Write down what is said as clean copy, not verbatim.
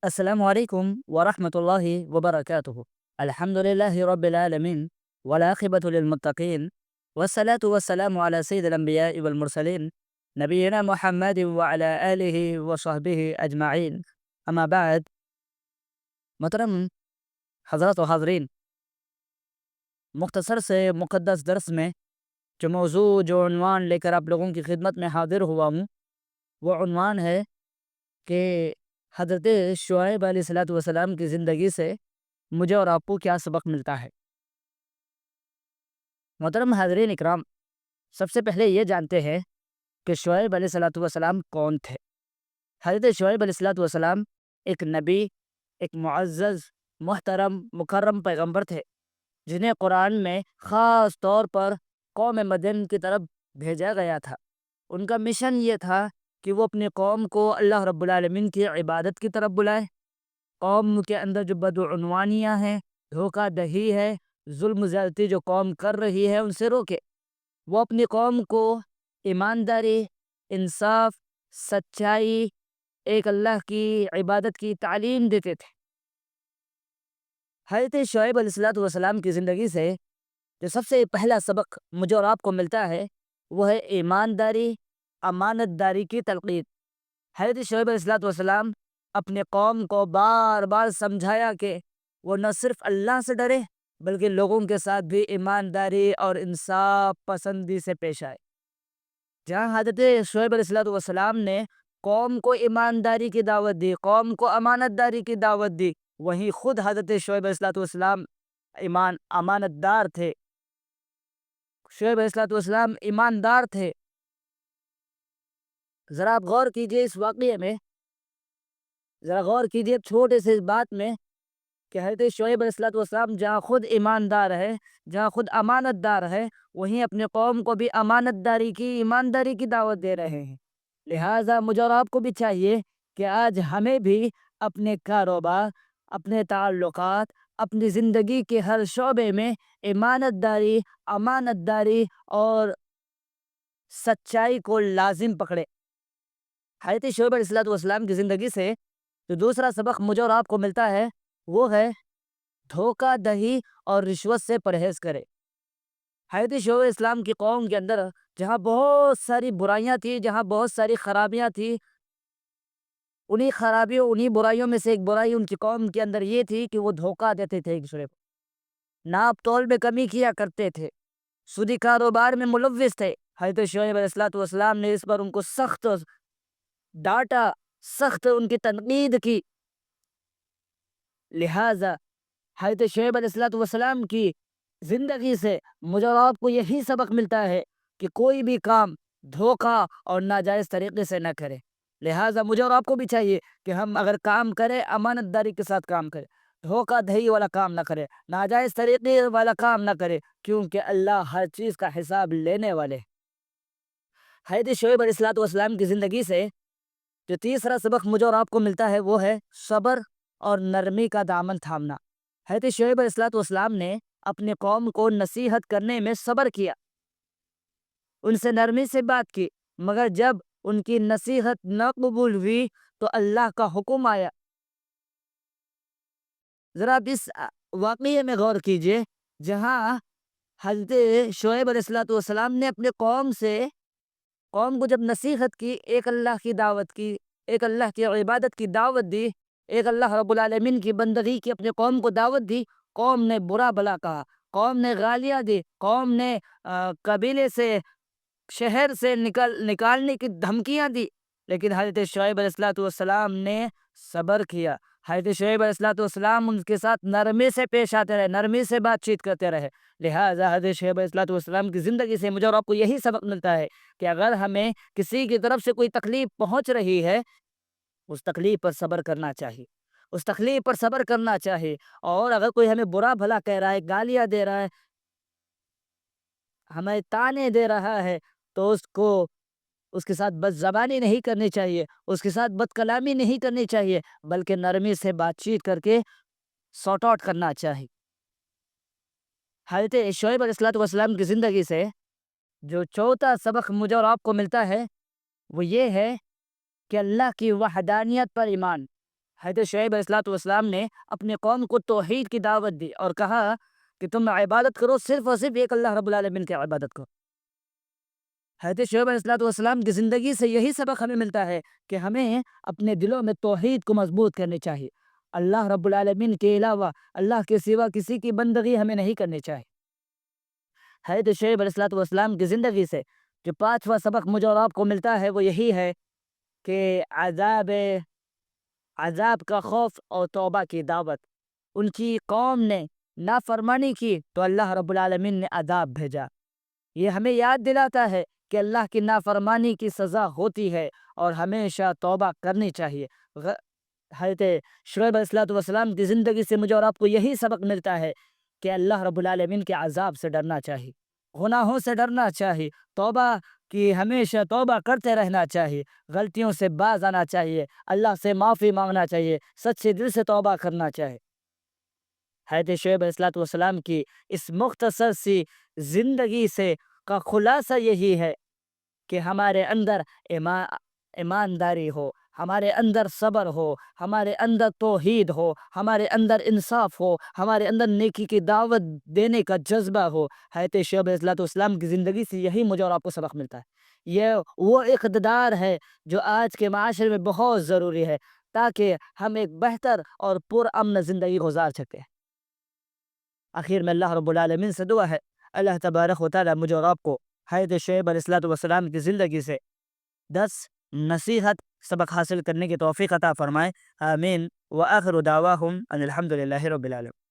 السلام عليكم ورحمة الله وبركاته. الحمد لله رب العالمين والعاقبة للمتقين والصلاة والسلام على سيد الأنبياء والمرسلين نبينا محمد وعلى آله وصحبه أجمعين. أما بعد، محترم حضرات و حاضرین، مختصر سے مقدس درس میں جو عنوان لے کر آپ لوگوں کی خدمت میں حاضر ہوا ہوں، وہ عنوان ہے کہ حضرت شعیب علیہ الصلوۃ والسلام کی زندگی سے مجھے اور آپ کو کیا سبق ملتا ہے۔ محترم حاضرین اکرام، سب سے پہلے یہ جانتے ہیں کہ شعیب علیہ الصلوۃ والسلام کون تھے۔ حضرت شعیب علیہ الصلوۃ والسلام ایک نبی، ایک معزز، محترم، مکرم پیغمبر تھے، جنہیں قرآن میں خاص طور پر قوم مدین کی طرف بھیجا گیا تھا۔ ان کا مشن یہ تھا کہ وہ اپنی قوم کو اللہ رب العالمین کی عبادت کی طرف بلائے، قوم کے اندر جو بدعنوانیاں ہیں، دھوکہ دہی ہے، ظلم زیادتی جو قوم کر رہی ہے، ان سے روکے۔ وہ اپنی قوم کو ایمانداری، انصاف، سچائی، ایک اللہ کی عبادت کی تعلیم دیتے تھے۔ حضرت شعیب علیہ الصلوۃ والسلام کی زندگی سے جو سب سے پہلا سبق مجھے اور آپ کو ملتا ہے، وہ ہے ایمانداری، امانت داری کی تلقین۔ حضرت شعیب علیہ الصلوۃ والسلام اپنے قوم کو بار بار سمجھایا کہ وہ نہ صرف اللہ سے ڈرے، بلکہ لوگوں کے ساتھ بھی ایمانداری اور انصاف پسندی سے پیش آئے۔ جہاں حضرت شعیب علیہ الصلوۃ والسلام نے قوم کو ایمانداری کی دعوت دی، قوم کو امانت داری کی دعوت دی، وہیں خود حضرت شعیب علیہ الصلوۃ والسلام امانت دار تھے۔ شعیب علیہ الصلوۃ والسلام ایماندار تھے۔ ذرا آپ غور کیجئے اس واقعے میں، ذرا غور کیجئے چھوٹے سے اس بات میں کہ حضرت شعیب علیہ الصلوۃ والسلام جہاں خود ایماندار ہے، جہاں خود امانت دار ہے، وہیں اپنے قوم کو بھی امانت داری کی، ایمانداری کی دعوت دے رہے ہیں۔ لہٰذا مجھے اور آپ کو بھی چاہیے کہ آج ہمیں بھی اپنے کاروبار، اپنے تعلقات، اپنی زندگی کے ہر شعبے میں ایمانت داری، امانت داری اور سچائی کو لازم پکڑے۔ حضرت شعیب علیہ الصلوۃ والسلام کی زندگی سے جو دوسرا سبق مجھے اور آپ کو ملتا ہے، وہ ہے دھوکہ دہی اور رشوت سے پرہیز کرے۔ حضرت شعیب علیہ السلام کی قوم کے اندر جہاں بہت ساری برائیاں تھیں، جہاں بہت ساری خرابیاں تھیں، انہی خرابیوں، انہی برائیوں میں سے ایک برائی ان کی قوم کے اندر یہ تھی کہ وہ دھوکہ دیتے تھے، ایک دوسرے کو ناپ تول میں کمی کیا کرتے تھے، سودی کاروبار میں ملوث تھے۔ حضرت شعیب علیہ الصلوۃ والسلام نے اس پر ان کو سخت ڈانٹا، سخت ان کی تنقید کی۔ لہٰذا حضرت شعیب علیہ الصلوۃ والسلام کی زندگی سے مجھے اور آپ کو یہی سبق ملتا ہے کہ کوئی بھی کام دھوکہ اور ناجائز طریقے سے نہ کرے۔ لہٰذا مجھے اور آپ کو بھی چاہیے کہ ہم اگر کام کریں، امانت داری کے ساتھ کام کریں، دھوکہ دہی والا کام نہ کرے، ناجائز طریقے والا کام نہ کرے، کیونکہ اللہ ہر چیز کا حساب لینے والے ہیں۔ حضرت شعیب علیہ الصلوۃ والسلام کی زندگی سے جو تیسرا سبق مجھے اور آپ کو ملتا ہے، وہ ہے صبر اور نرمی کا دامن تھامنا۔ حضرت شعیب علیہ الصلوۃ والسلام نے اپنے قوم کو نصیحت کرنے میں صبر کیا، ان سے نرمی سے بات کی، مگر جب ان کی نصیحت نہ قبول ہوئی تو اللہ کا حکم آیا۔ ذرا آپ اس واقعے میں غور کیجئے، جہاں حضرت شعیب علیہ الصلوۃ والسلام نے اپنے قوم کو جب نصیحت کی، ایک اللہ کی دعوت کی، ایک اللہ کی عبادت کی دعوت دی، ایک اللہ رب العالمین کی بندگی کی اپنے قوم کو دعوت دی، قوم نے برا بھلا کہا، قوم نے گالیاں دی، قوم نے قبیلے سے، شہر سے نکالنے کی دھمکیاں دی، لیکن حضرت شعیب علیہ الصلوۃ والسلام نے صبر کیا۔ حضرت شعیب علیہ الصلوۃ والسلام ان کے ساتھ نرمی سے پیش آتے رہے، نرمی سے بات چیت کرتے رہے۔ لہٰذا حضرت شعیب علیہ الصلوۃ والسلام کی زندگی سے مجھے اور آپ کو یہی سبق ملتا ہے کہ اگر ہمیں کسی کی طرف سے کوئی تکلیف پہنچ رہی ہے، اس تکلیف پر صبر کرنا چاہیے، اس تکلیف پر صبر کرنا چاہیے۔ اور اگر کوئی ہمیں برا بھلا کہہ رہا ہے، گالیاں دے رہا ہے، ہمیں تانے دے رہا ہے، تو اس کے ساتھ بد زبانی نہیں کرنی چاہیے، اس کے ساتھ بد کلامی نہیں کرنی چاہیے، بلکہ نرمی سے بات چیت کر کے سارٹ آؤٹ کرنا چاہیے۔ حضرت شعیب علیہ الصلوۃ والسلام کی زندگی سے جو چوتھا سبق مجھے اور آپ کو ملتا ہے، وہ یہ ہے کہ اللہ کی وحدانیت پر ایمان۔ حضرت شعیب علیہ السلام نے اپنے قوم کو توحید کی دعوت دی اور کہا کہ تم عبادت کرو، صرف اور صرف ایک اللہ رب العالمین کی عبادت کرو۔ حضرت شعیب علیہ السلام کی زندگی سے یہی سبق ہمیں ملتا ہے کہ ہمیں اپنے دلوں میں توحید کو مضبوط کرنی چاہیے۔ اللہ رب العالمین کے علاوہ، اللہ کے سوا کسی کی بندگی ہمیں نہیں کرنی چاہیے۔ حضرت شعیب علیہ السلام کی زندگی سے جو پانچواں سبق مجھے اور آپ کو ملتا ہے وہ یہی ہے کہ عذاب کا خوف اور توبہ کی دعوت۔ ان کی قوم نے نافرمانی کی تو اللہ رب العالمین نے عذاب بھیجا۔ یہ ہمیں یاد دلاتا ہے کہ اللہ کی نافرمانی کی سزا ہوتی ہے اور ہمیشہ توبہ کرنی چاہیے۔ حضرت شعیب علیہ السلام کی زندگی سے مجھے اور آپ کو یہی سبق ملتا ہے کہ اللہ رب العالمین کے عذاب سے ڈرنا چاہیے، گناہوں سے ڈرنا چاہیے، توبہ کی ہمیشہ توبہ کرتے رہنا چاہیے، غلطیوں سے باز آنا چاہیے، اللہ سے معافی مانگنا چاہیے، سچے دل سے توبہ کرنا چاہیے۔ حضرت شعیب علیہ السلام کی اس مختصر سی زندگی سے کا خلاصہ یہی ہے کہ ہمارے اندر ایمانداری ہو، ہمارے اندر صبر ہو، ہمارے اندر توحید ہو، ہمارے اندر انصاف ہو، ہمارے اندر نیکی کی دعوت دینے کا جذبہ ہو۔ حضرت شعیب علیہ السلام کی زندگی سے یہی مجھے اور آپ کو سبق ملتا ہے۔ یہ وہ اقتدار ہے جو آج کے معاشرے میں بہت ضروری ہے تاکہ ہم ایک بہتر اور پرامن زندگی گزار سکیں۔ آخر میں اللہ رب العالمین سے دعا ہے اللہ تبارک و تعالی مجھے اور آپ کو حضرت شعیب علیہ السلام کی زندگی سے 10 نصیحت سبق حاصل کرنے کی توفیق عطا فرمائے۔ آمین۔ وآخر دعواہم ان الحمد للہ رب العالمین۔